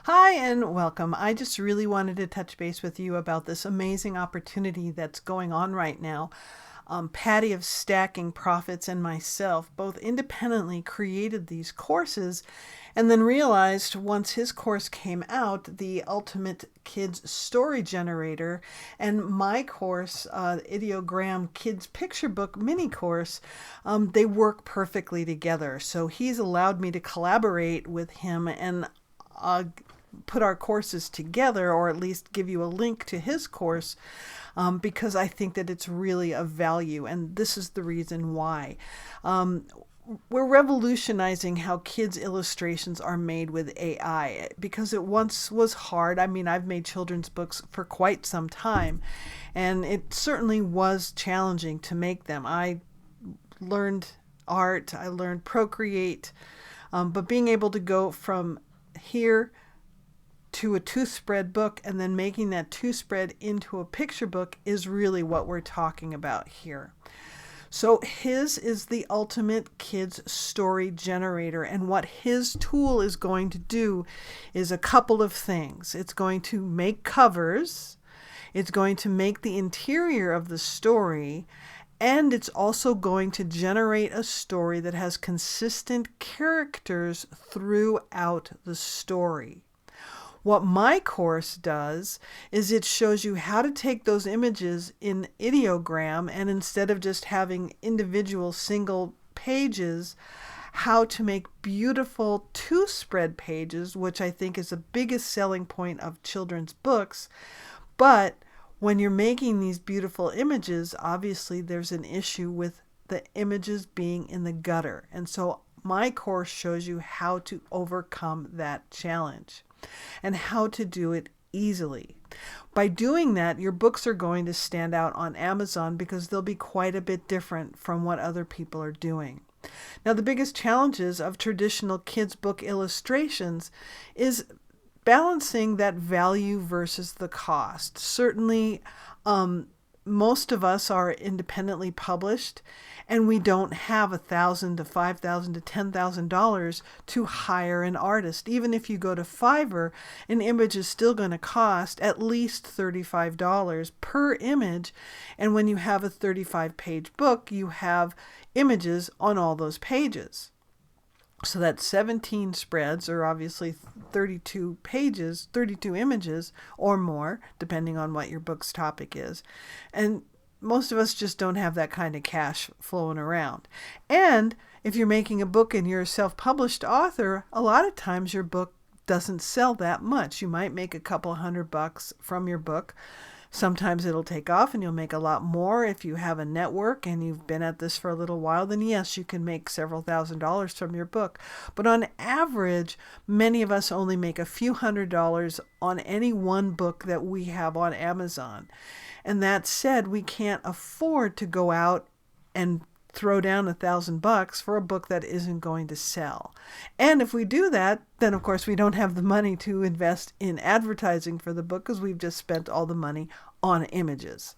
Hi and welcome. I just really wanted to touch base with you about this amazing opportunity that's going on right now. Patty of Stacking Profits and myself both independently created these courses and then realized once his course came out, the Ultimate Kids Story Generator, and my course, Ideogram Kids Picture Book Mini Course, they work perfectly together. So he's allowed me to collaborate with him and put our courses together, or at least give you a link to his course, because I think that it's really of value, and this is the reason why. We're revolutionizing how kids' illustrations are made with AI, because it once was hard. I mean, I've made children's books for quite some time, and it certainly was challenging to make them. I learned art, I learned Procreate, but being able to go from here to a two-spread book and then making that two-spread into a picture book is really what we're talking about here. So his is the Ultimate Kids Story Generator, and what his tool is going to do is a couple of things. It's going to make covers, it's going to make the interior of the story, and it's also going to generate a story that has consistent characters throughout the story. What my course does is it shows you how to take those images in Ideogram, and instead of just having individual single pages, how to make beautiful two-spread pages, which I think is the biggest selling point of children's books. But when you're making these beautiful images, obviously there's an issue with the images being in the gutter. And so my course shows you how to overcome that challenge and how to do it easily. By doing that, your books are going to stand out on Amazon because they'll be quite a bit different from what other people are doing. Now, the biggest challenges of traditional kids' book illustrations is balancing that value versus the cost. Certainly, most of us are independently published, and we don't have $1,000 to $5,000 to $10,000 to hire an artist. Even if you go to Fiverr, an image is still going to cost at least $35 per image. And when you have a 35-page book, you have images on all those pages. So that's 17 spreads, or obviously 32 pages, 32 images or more, depending on what your book's topic is. And most of us just don't have that kind of cash flowing around. And if you're making a book and you're a self-published author, a lot of times your book doesn't sell that much. You might make a couple $100 from your book. Sometimes it'll take off and you'll make a lot more. If you have a network and you've been at this for a little while, then yes, you can make several $1,000s from your book. But on average, many of us only make a few $100s on any one book that we have on Amazon. And that said, we can't afford to go out and throw down $1,000 for a book that isn't going to sell. And if we do that, then of course we don't have the money to invest in advertising for the book because we've just spent all the money on images.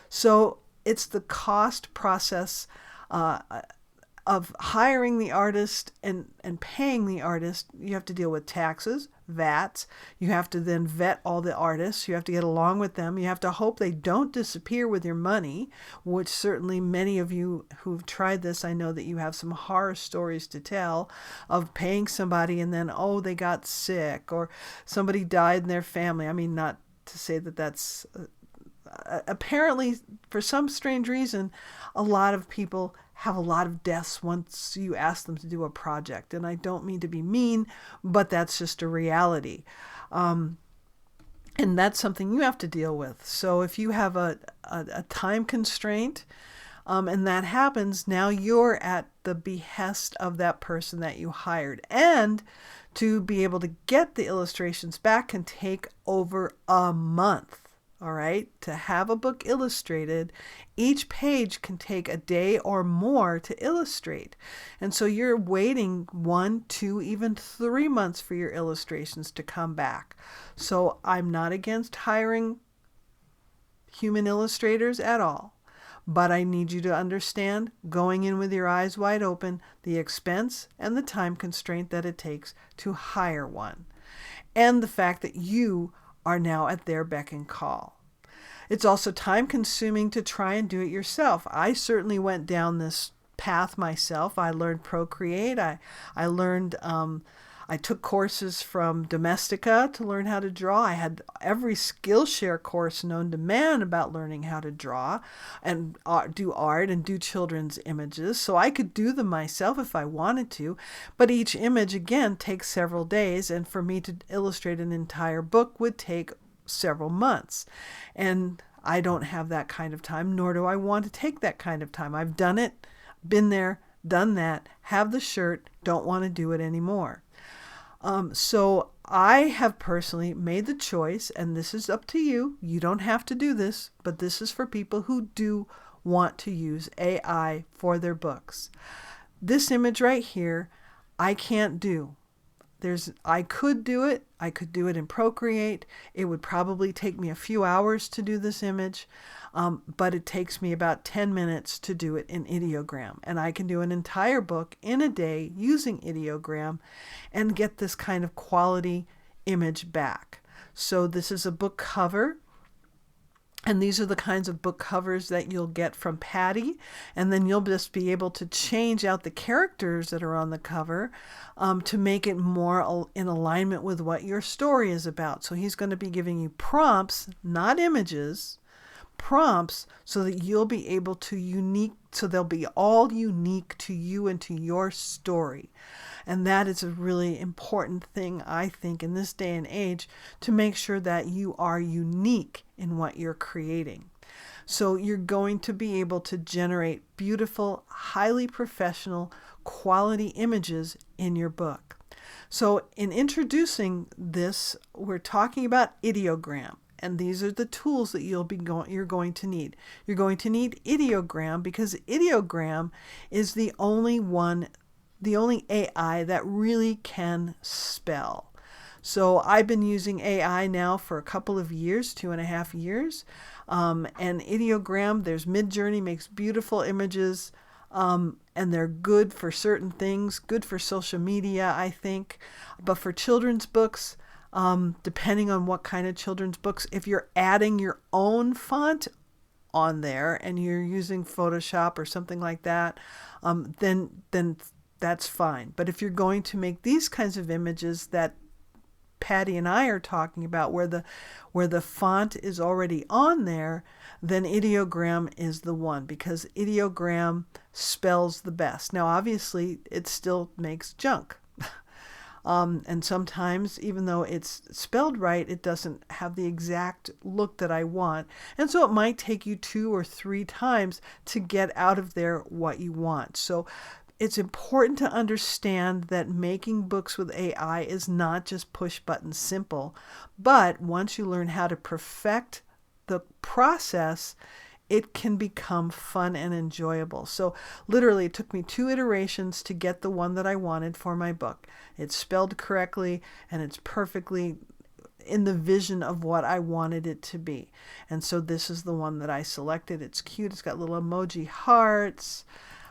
So it's the cost process of hiring the artist and paying the artist. You have to deal with taxes, VATs. You have to then vet all the artists. You have to get along with them. You have to hope they don't disappear with your money, which certainly many of you who've tried this, I know that you have some horror stories to tell of paying somebody and then, oh, they got sick or somebody died in their family. I mean, not to say that that's apparently, for some strange reason, a lot of people have a lot of deaths once you ask them to do a project. And I don't mean to be mean, but that's just a reality. And that's something you have to deal with. So if you have a time constraint, and that happens, now you're at the behest of that person that you hired. And to be able to get the illustrations back can take over a month. All right, to have a book illustrated, each page can take a day or more to illustrate. And so you're waiting 1, 2, even 3 months for your illustrations to come back. So I'm not against hiring human illustrators at all. But I need you to understand, going in with your eyes wide open, the expense and the time constraint that it takes to hire one. and the fact that you are now at their beck and call. It's also time consuming to try and do it yourself. I certainly went down this path myself. I learned Procreate. I learned, I took courses from Domestika to learn how to draw. I had every Skillshare course known to man about learning how to draw and do art and do children's images. So I could do them myself if I wanted to. But each image, again, takes several days. And for me to illustrate an entire book would take several months. And I don't have that kind of time, nor do I want to take that kind of time. I've done it, been there, done that, have the shirt, don't want to do it anymore. So I have personally made the choice, and this is up to you. You don't have to do this, but this is for people who do want to use AI for their books. This image right here, I can't do. I could do it. I could do it in Procreate. It would probably take me a few hours to do this image, but it takes me about 10 minutes to do it in Ideogram. And I can do an entire book in a day using Ideogram and get this kind of quality image back. So this is a book cover. And these are the kinds of book covers that you'll get from Patty. And then you'll just be able to change out the characters that are on the cover to make it more in alignment with what your story is about. So he's going to be giving you prompts, not images, prompts, so that you'll be able to so they'll be all unique to you and to your story. And that is a really important thing, I think, in this day and age, to make sure that you are unique in what you're creating. So you're going to be able to generate beautiful, highly professional, quality images in your book. So in introducing this, we're talking about Ideogram. And these are the tools that you're going to need. You're going to need Ideogram because Ideogram is the only AI that really can spell. So I've been using AI now for a couple of years, 2.5 years. And Ideogram, there's Midjourney, makes beautiful images. And they're good for certain things, good for social media, I think. But for children's books, depending on what kind of children's books, if you're adding your own font on there and you're using Photoshop or something like that, then that's fine. But if you're going to make these kinds of images that Patty and I are talking about, where the font is already on there, then Ideogram is the one, because Ideogram spells the best. Now, obviously, it still makes junk. And sometimes, even though it's spelled right, it doesn't have the exact look that I want. And so it might take you 2 or 3 times to get out of there what you want. So it's important to understand that making books with AI is not just push button simple, but once you learn how to perfect the process, it can become fun and enjoyable. So literally it took me 2 iterations to get the one that I wanted for my book. It's spelled correctly and it's perfectly in the vision of what I wanted it to be. And so this is the one that I selected. It's cute. It's got little emoji hearts.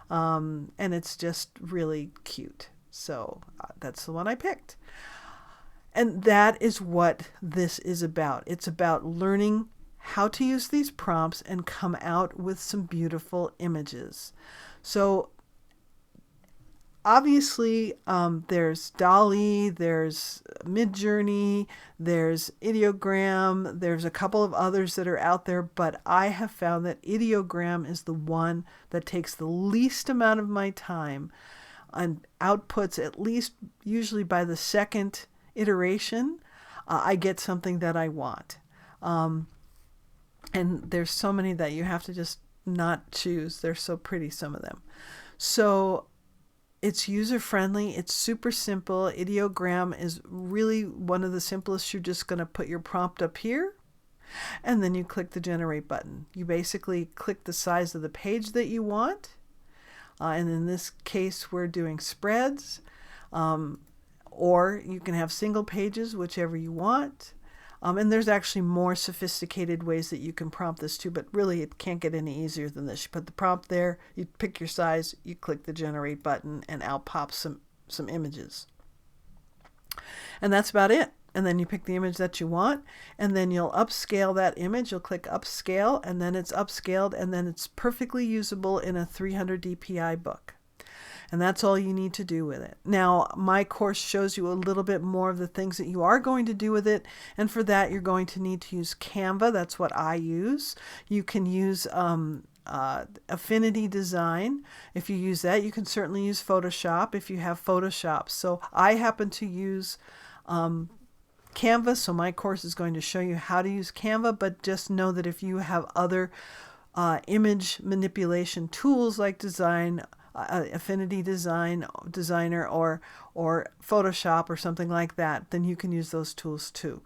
And it's just really cute. So that's the one I picked. And that is what this is about. It's about learning how to use these prompts and come out with some beautiful images. So obviously, there's DALL-E, there's Midjourney, there's Ideogram, there's a couple of others that are out there, but I have found that Ideogram is the one that takes the least amount of my time and outputs, at least usually by the second iteration, I get something that I want. And there's so many that you have to just not choose. They're so pretty, some of them. So it's user-friendly. It's super simple. Ideogram is really one of the simplest. You're just going to put your prompt up here, and then you click the Generate button. You basically click the size of the page that you want. And in this case, we're doing spreads. Or you can have single pages, whichever you want. And there's actually more sophisticated ways that you can prompt this too, but really it can't get any easier than this. You put the prompt there, you pick your size, you click the Generate button, and out pops some images. And that's about it. and then you pick the image that you want, and then you'll upscale that image. You'll click upscale, and then it's upscaled, and then it's perfectly usable in a 300 dpi book. And that's all you need to do with it. Now, my course shows you a little bit more of the things that you are going to do with it. And for that, you're going to need to use Canva. That's what I use. You can use Affinity Design. If you use that, you can certainly use Photoshop if you have Photoshop. So I happen to use Canva. So my course is going to show you how to use Canva. But just know that if you have other image manipulation tools like Affinity Designer or Photoshop or something like that, then you can use those tools too.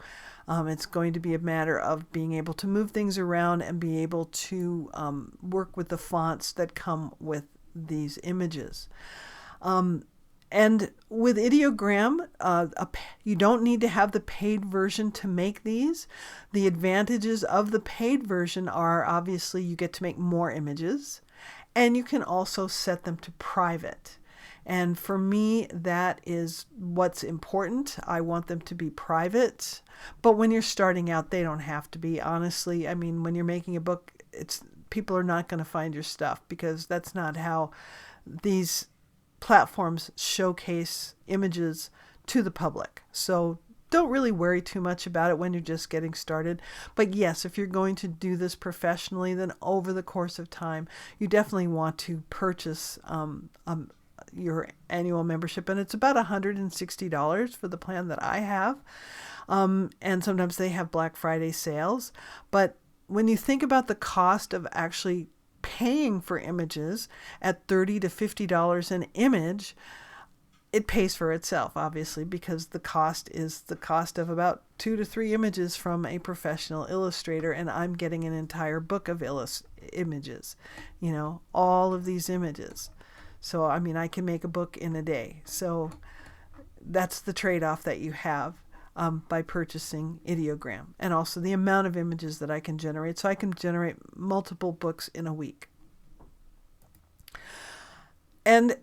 It's going to be a matter of being able to move things around and be able to work with the fonts that come with these images. And with Ideogram, you don't need to have the paid version to make these. The advantages of the paid version are obviously you get to make more images, and you can also set them to private. And for me, that is what's important. I want them to be private. But when you're starting out, they don't have to be. Honestly, I mean, when you're making a book, people are not going to find your stuff, because that's not how these platforms showcase images to the public. So don't really worry too much about it when you're just getting started. But yes, if you're going to do this professionally, then over the course of time, you definitely want to purchase your annual membership. And it's about $160 for the plan that I have. And sometimes they have Black Friday sales. But when you think about the cost of actually paying for images at $30 to $50 an image, it pays for itself, obviously, because the cost is the cost of about 2 to 3 images from a professional illustrator, and I'm getting an entire book of images, all of these images. So, I mean, I can make a book in a day. So that's the trade-off that you have by purchasing Ideogram, and also the amount of images that I can generate. So I can generate multiple books in a week. And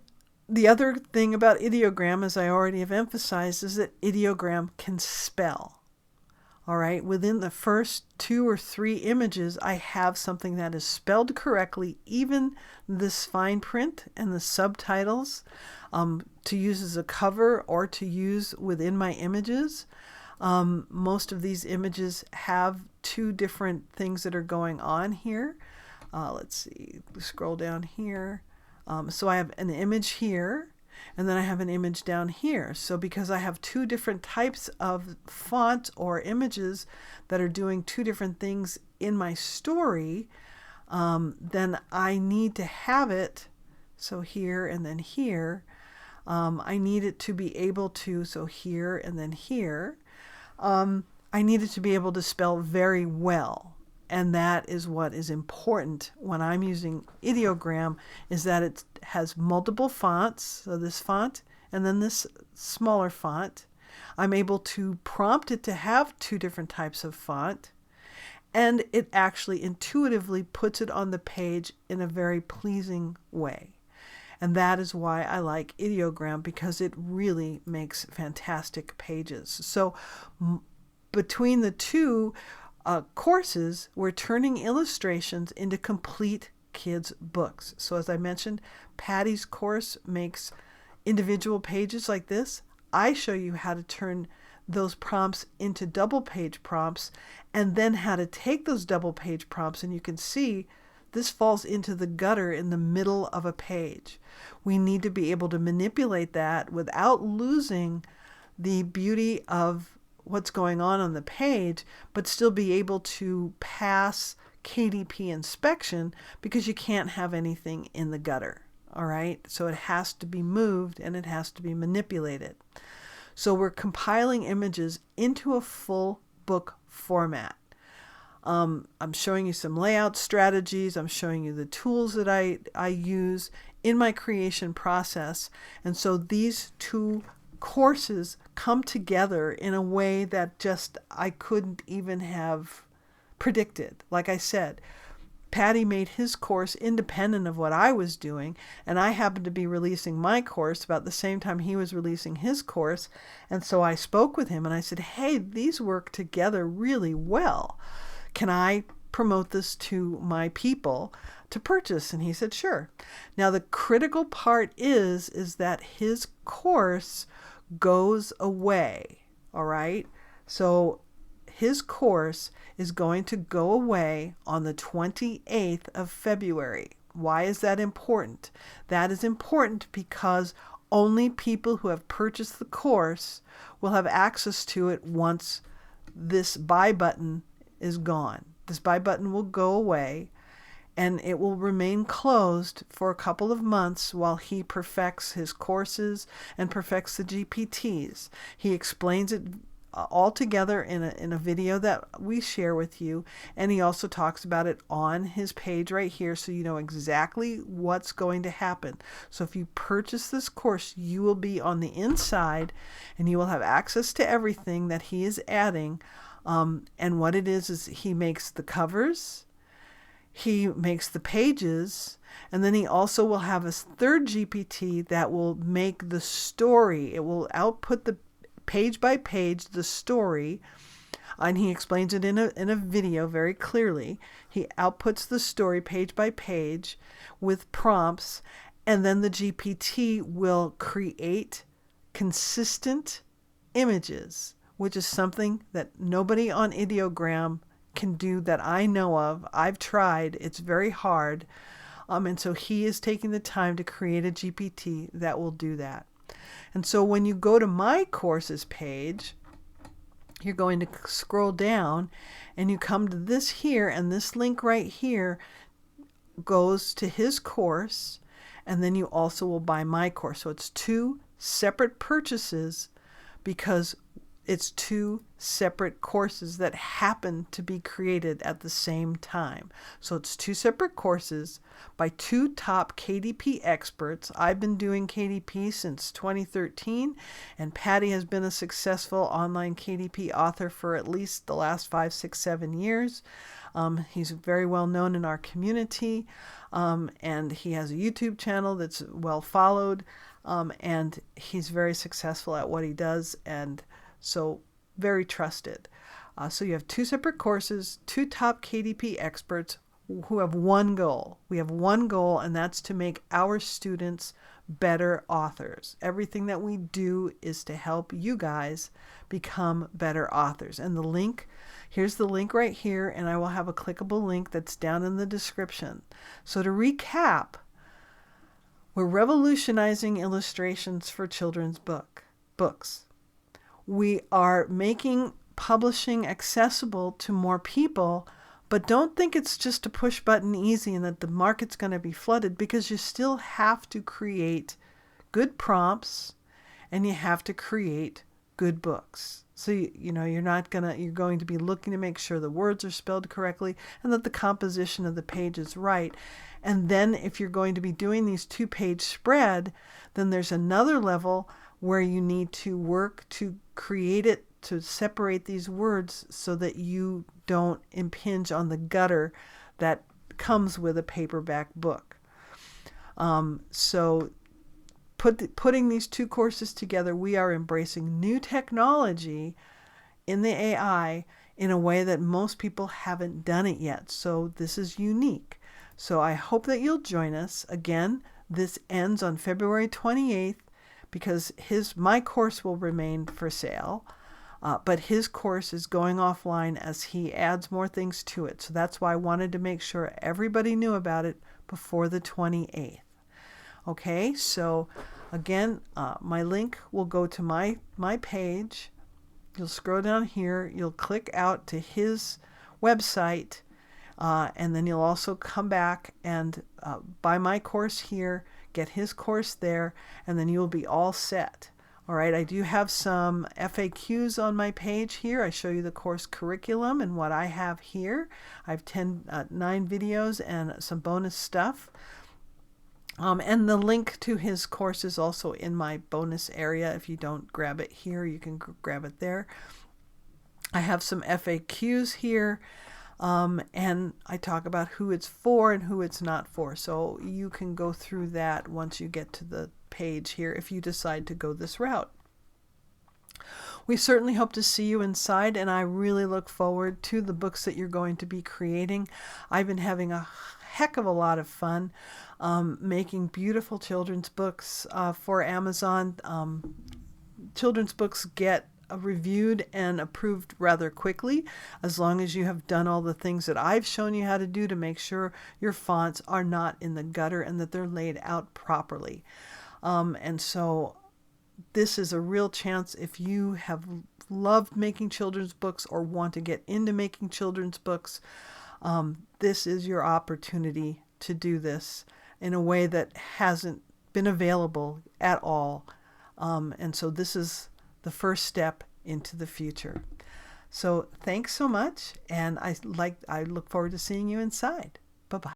the other thing about Ideogram, as I already have emphasized, is that Ideogram can spell. All right, within the first 2 or 3 images, I have something that is spelled correctly, even this fine print and the subtitles to use as a cover or to use within my images. Most of these images have 2 different things that are going on here. Let's see, scroll down here. So I have an image here, and then I have an image down here. So because I have 2 different types of font or images that are doing 2 different things in my story, then I need to have it, so here and then here. I need it to be able to, so here and then here. I need it to be able to spell very well. And that is what is important when I'm using Ideogram, is that it has multiple fonts, so this font and then this smaller font. I'm able to prompt it to have 2 different types of font, and it actually intuitively puts it on the page in a very pleasing way. And that is why I like Ideogram, because it really makes fantastic pages. So between the 2 courses, we're turning illustrations into complete kids' books. So as I mentioned, Patty's course makes individual pages like this. I show you how to turn those prompts into double page prompts, and then how to take those double page prompts, and you can see this falls into the gutter in the middle of a page. We need to be able to manipulate that without losing the beauty of what's going on the page, but still be able to pass KDP inspection, because you can't have anything in the gutter. All right, so it has to be moved and it has to be manipulated. So we're compiling images into a full book format. I'm showing you some layout strategies. I'm showing you the tools that I use in my creation process. And so these 2 courses come together in a way that just I couldn't even have predicted. Like I said, Patty made his course independent of what I was doing, and I happened to be releasing my course about the same time he was releasing his course. And so I spoke with him and I said, hey, these work together really well. Can I promote this to my people to purchase? And he said, sure. Now, the critical part is that his course goes away, all right? So his course is going to go away on the 28th of February. Why is that important? That is important because only people who have purchased the course will have access to it once this buy button is gone. This buy button will go away, and it will remain closed for a couple of months while he perfects his courses and perfects the GPTs. He explains it all together in a video that we share with you, and he also talks about it on his page right here, so you know exactly what's going to happen. So if you purchase this course, you will be on the inside and you will have access to everything that he is adding. And what it is he makes the covers, he makes the pages, and then he also will have a third GPT that will make the story. It will output the page by page the story, and he explains it in a video very clearly. He outputs the story page by page with prompts, and then the GPT will create consistent images, which is something that nobody on Ideogram can do that I know of. I've tried. It's very hard. And so he is taking the time to create a GPT that will do that. And so when you go to my courses page, you're going to scroll down and you come to this here, and this link right here goes to his course, and then you also will buy my course. So it's two separate purchases because it's two separate courses that happen to be created at the same time. So it's two separate courses by two top KDP experts. I've been doing KDP since 2013, and Patty has been a successful online KDP author for at least the last 5, 6, 7 years. He's very well known in our community, and he has a YouTube channel that's well followed, and he's very successful at what he does, and so very trusted. So you have two separate courses, two top KDP experts who have one goal. We have one goal, and that's to make our students better authors. Everything that we do is to help you guys become better authors. And the link, here's the link right here, and I will have a clickable link that's down in the description. So to recap, we're revolutionizing illustrations for children's books. We are making publishing accessible to more people, but don't think it's just a push button easy and that the market's going to be flooded, because you still have to create good prompts and you have to create good books. So you're going to be looking to make sure the words are spelled correctly and that the composition of the page is right. And then if you're going to be doing these 2-page spread, then there's another level where you need to work to create it to separate these words so that you don't impinge on the gutter that comes with a paperback book. So putting these two courses together, we are embracing new technology in the AI in a way that most people haven't done it yet. So this is unique. So I hope that you'll join us. Again, this ends on February 28th. Because my course will remain for sale, but his course is going offline as he adds more things to it. So that's why I wanted to make sure everybody knew about it before the 28th. Okay, so again, my link will go to my page. You'll scroll down here. You'll click out to his website, and then you'll also come back and buy my course here. Get his course there, and then you will be all set. All right, I do have some FAQs on my page here. I show you the course curriculum and what I have here. I have 9 videos and some bonus stuff. And the link to his course is also in my bonus area. If you don't grab it here, you can grab it there. I have some FAQs here. And I talk about who it's for and who it's not for. So you can go through that once you get to the page here if you decide to go this route. We certainly hope to see you inside, and I really look forward to the books that you're going to be creating. I've been having a heck of a lot of fun making beautiful children's books for Amazon. Children's books get reviewed and approved rather quickly, as long as you have done all the things that I've shown you how to do to make sure your fonts are not in the gutter and that they're laid out properly. And so this is a real chance if you have loved making children's books or want to get into making children's books. This is your opportunity to do this in a way that hasn't been available at all. And so this is the first step into the future. So thanks so much, and I look forward to seeing you inside. Bye-bye.